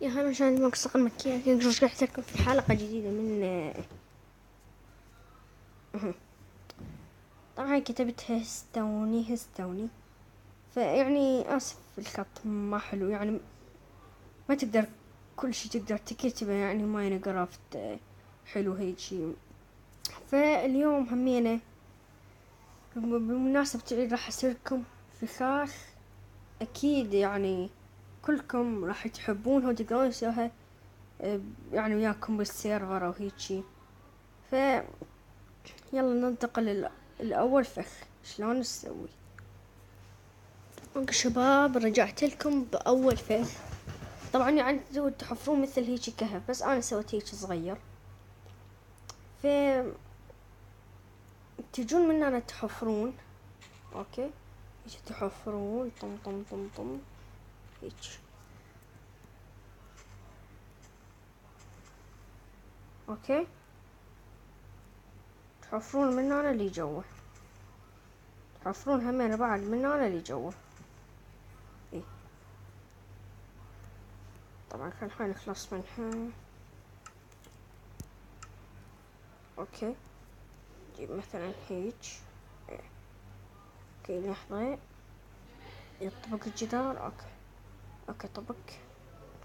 يا هلا مشاهدي المقصة المكية، رجعت لكم في حلقة جديدة من طبعا كتبتها هستوني. فيعني آسف الخط ما حلو، يعني ما تقدر كل شي تقدر تكتبه، يعني ماينكرافت حلو هيجي. فاليوم همينة بمناسبة العيد راح أسيركم فخاخ أكيد، يعني كلكم راح تحبونها وتقدرون تسووها يعني وياكم بالسيرفر أو هيجي. ف يلا ننتقل الأول فخ شلون نسوي. اوكي شباب، رجعت لكم بأول فخ. طبعا يعني تقدروا تحفرون مثل هيجي كهف، بس أنا سويت هيجي صغير. ف تجون من هنا تحفرون. اوكي هيجي تحفرون طم طم طم طم هيجي. اوكي تحفرون من هنا اللي جوا، تحفرون همين بعد من هنا اللي جوا. إيه. طبعا خلينا نخلص منها. اوكي نجيب مثلا هيج. اوكي لحظة يطبق الجدار. اوكي طبق.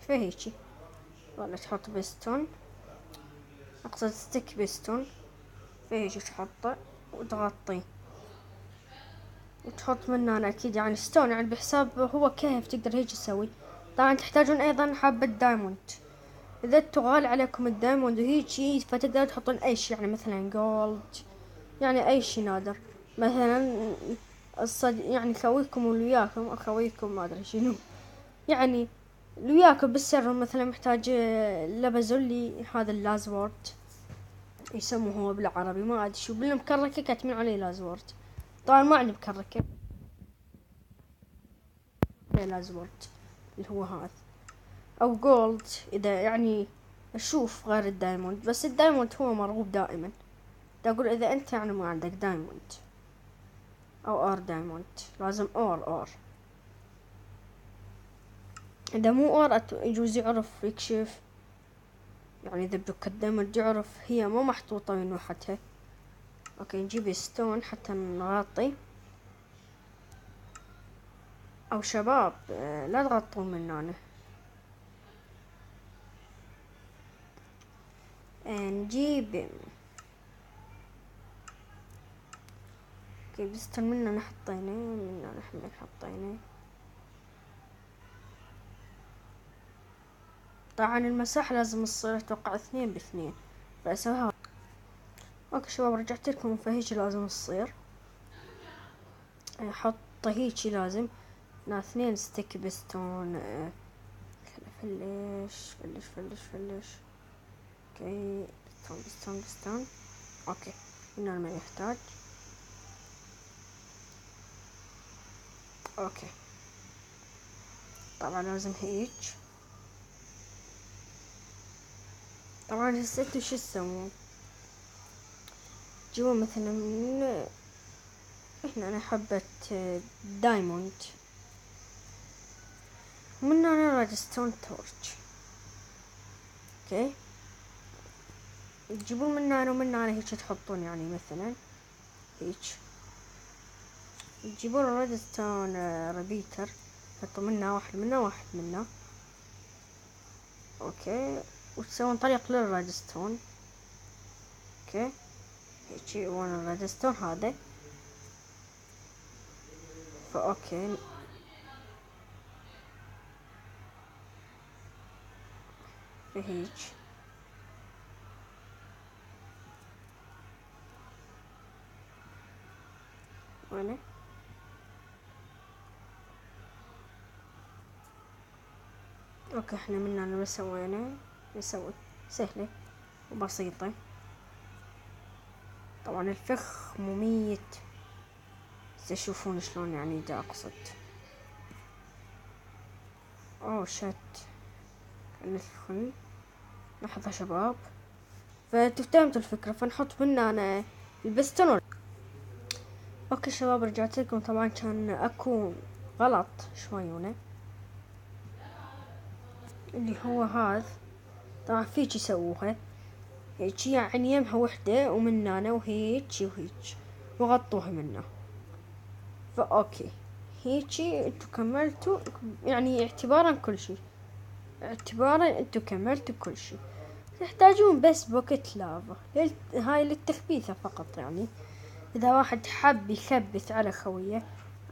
فهيجي ولا تحط بستون، اقصد ستيك بستون. فهيجي تحطه وتغطيه وتحط منه. أنا اكيد يعني ستون، يعني بحساب هو كيف تقدر هيجي تسوي. طبعا تحتاجون ايضا حبة دايموند. اذا تغال عليكم الدايموند وهيجي فتقدر تحطون اي شي، يعني مثلا جولد، يعني اي شي نادر. مثلا يعني خويكم وياكم اخويكم ما ادري شنو، يعني وياكم بالسر مثلا محتاج لبزولي هذا اللازورد يسموه هو بالعربي، ما ادري شو بالمكركه كاتبين عليه لازورد. طبعا ما عندي مكركه لازورد اللي هو هذا، او جولد اذا يعني اشوف غير الدايموند. بس الدايموند هو مرغوب دائما. دا اقول اذا انت يعني ما عندك دايموند او ار دايموند، لازم اور. اذا مو اور يجوز يعرف يكشف، يعني اذا بدك الدايموند يعرف هي مو محطوطة من وحدها. اوكي نجيب ستون حتى نغطي. او شباب لا تغطون من هنا. نجيب اوكي ستون من هنا حطيناه، من هنا نحن حطيناه. طبعا المساحة لازم تصير اتوقع 2 ب2، فاسويها. اوكي شباب رجعت لكم. فهيجي لازم تصير حط هيجي لازم 2 ستيك بستون. فلش. اوكي بستون. اوكي هنا ما يحتاج. اوكي طبعا لازم هيك. طبعا هسه شو تسوون، تجيبون مثلا من هنا حبة دايموند، ومن هنا ريدستون تورج. اوكي تجيبون من هنا ومن هنا هيك تحطون، يعني مثلا هيك تجيبون ريدستون ريبيتر، تحطوا منا واحد. اوكي وتسوون طريق للريدستون. اوكي هيجي وانا الريدستون هذا. فاوكي هيج وانا اوكي احنا من هنا سوينا نسوي سهلة وبسيطة. طبعا الفخ مميت، تشوفون شلون يعني دا اقصد. اوه شت ندخل. لحظة شباب، فتفتهمتوا الفكرة. فنحط منا انا البستون. اوكي شباب رجعت لكم. طبعا كان اكو غلط شوي هنا. اللي هو هذا طبعا فيك يسووها هيك، يعني يمها وحدة ومن هنا وهيك وهيك وغطوها منه. فأوكي هيجي انتو كملتوا، يعني اعتبارا كل شي، اعتبارا انتو كملتوا كل شي. تحتاجون بس بوكت لافا هاي للتخبيثة فقط، يعني اذا واحد حاب يخبث على خويه،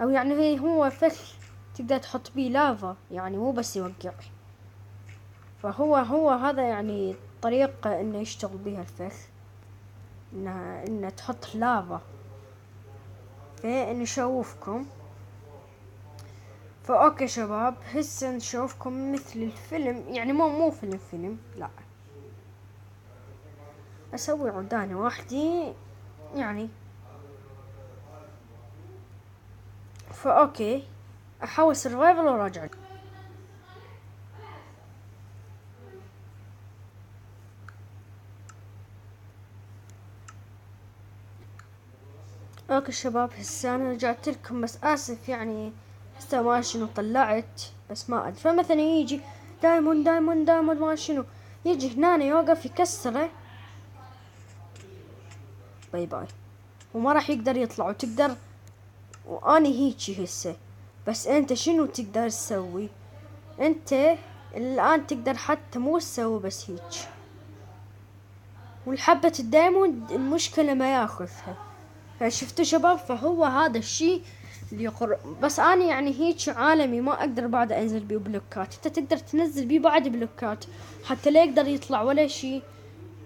او يعني هو فخ تقدر تحط بيه لافا، يعني مو بس يوقع. فهو هذا يعني طريقة انه يشتغل بيها الفخ، انه تحط لافا. فنشوفكم. فاوكي شباب، هسه نشوفكم مثل الفيلم، يعني مو فيلم لا، اسوي عدانة وحدي يعني. فاوكي احاول سرفايفل وراجع. اوكي شباب، هسه انا رجعت لكم، بس اسف يعني هسه ما شنو طلعت، بس ما ادري. فمثلا يجي دايموند ما شنو، يجي هنا يوقف يكسره، باي باي، وما راح يقدر يطلع. وتقدر، واني هيجي هسه، بس انت شنو تقدر تسوي؟ انت الان تقدر حتى مو تسوي بس هيك، والحبة الدايموند المشكلة ما ياخذها. فشفتوا شباب، فهو هذا الشيء اللي بس انا يعني هيك عالمي ما اقدر بعد انزل بيه بلوكات. انت تقدر تنزل بيه بعد بلوكات حتى لا يقدر يطلع ولا شيء.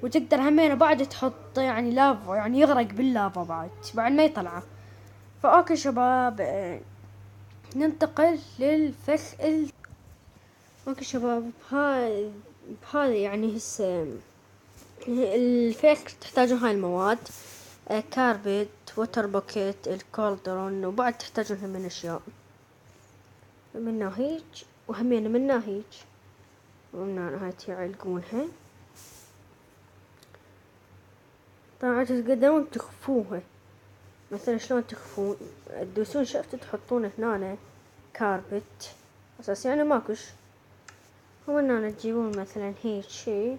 وتقدر همين بعد تحط يعني لافا، يعني يغرق باللافا بعد ما يطلعه. فاوكي شباب، ننتقل للفخ اوكي شباب، بهذا يعني هسه الفخ تحتاجون هاي المواد: كاربت، ووتر بوكيت، الكولدرون، وبعد تحتاجون من اشياء منها هيج، وهمين منها هيج، ومنها هاي تعلقونها. طبعا تقدرون تخفوها، مثلا شلون تخفون؟ تدوسون شفت تحطون هنا كاربت اساس يعني ماكوش، ومن هنا تجيبون مثلا هيك شي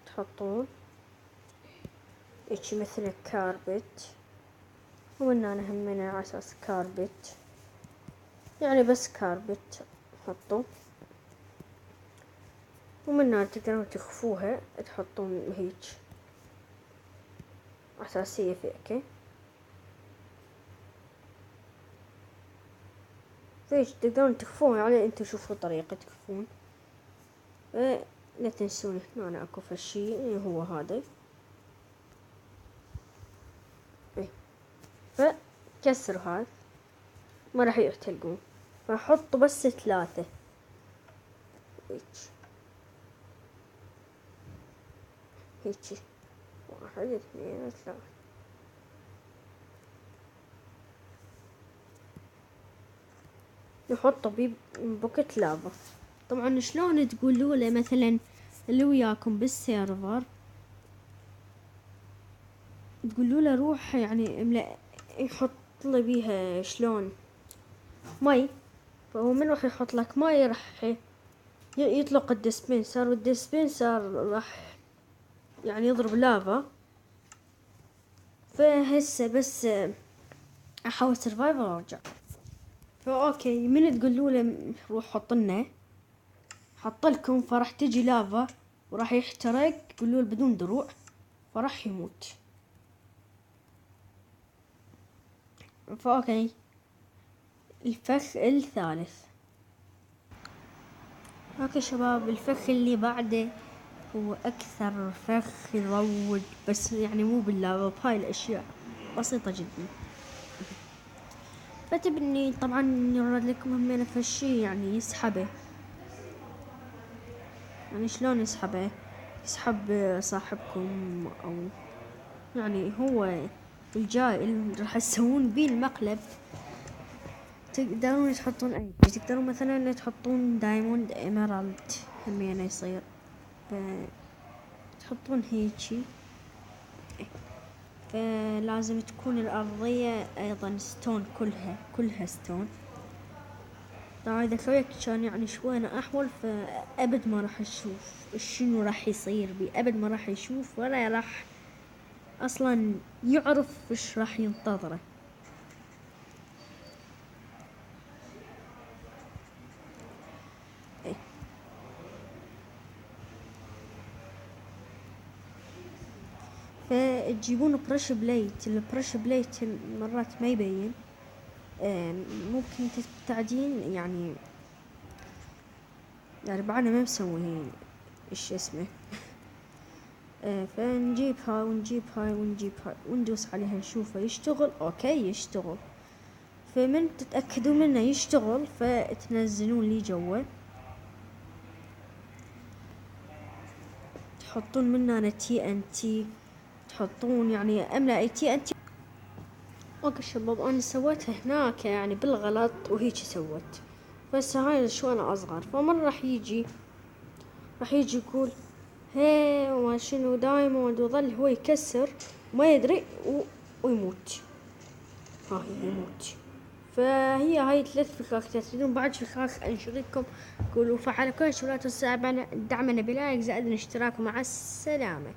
تحطون هيك مثل كاربت، ومن هنا همين على اساس كاربت، يعني بس كاربت حطوا. ومن هنا تقدرون تخفوها تحطون هيك أساسية فيكي. فيش تقدرون تخفوها، يعني انتو شوفوا طريقة تخفون. لا تنسون هنا اكو فشي اللي هو هذا. فكسروا هذا، ما راح يحتلقون. فحطوا بس 3 هيجي 1 2 3. نحطه ببوكت لافا. طبعا شلون تقولوا له مثلا اللي وياكم بالسيرفر، تقولوا له روح يعني املأ، يحط له بيها شلون مي. فهو من راح يحط لك مي راح يطلق الديسبنسر، والديسبنسر راح يعني يضرب لافا. فهسه بس احاول سرفايفر وارجع. فاوكي من تقولوا له روح حط لنا، حط لكم، فراح تجي لافا وراح يحترق، قولوا له بدون دروع، فراح يموت. فاوكي الفخ الثالث. اوكي شباب، الفخ اللي بعده هو اكثر فخ يروج، بس يعني مو باللافا، بهاي الاشياء بسيطة جدا. فتبني طبعا يرد لكم همين فشي يعني يسحبه. يعني شلون يسحبه؟ يسحب صاحبكم، او يعني هو الجاي اللي راح تسوون بيه المقلب. تقدرون تحطون اي شي، تقدرون مثلا تحطون دايموند ايميرالد همين يصير، تحطون هيجي. فلازم تكون الأرضية أيضا ستون، كلها ستون. طبعا إذا سويت كان يعني شوي أنا أحول فأبد ما راح أشوف شنو راح يصير بي، أبد ما راح يشوف ولا راح أصلا يعرف إيش راح ينتظره. إيه. فتجيبون برش بليت، البرش بليت مرات ما يبين، ممكن تستعدين يعني بعدنا ما مسويين ايش اسمه. فنجيب هاي ونجيب هاي ونجيب هاي وندوس عليها نشوفه يشتغل. اوكي يشتغل، فمن تتأكدون منه يشتغل فتنزلون لي جوا، تحطون منه تي ان تي، تحطون يعني املا اي تي ان تي. اوكي شباب انا سويتها هناك يعني بالغلط وهيك سويت، بس هاي شو انا اصغر، فمن راح يجي يقول هي وما شنو دايموند، وظل هو يكسر وما يدري ويموت. ها يموت. فهي هاي 3 فكاكات. تريدون بعد فكاك انشر لكم؟ قولوا فعلوا كل شغلات الساعة، دعمنا بلايك زائد الاشتراك. مع السلامة.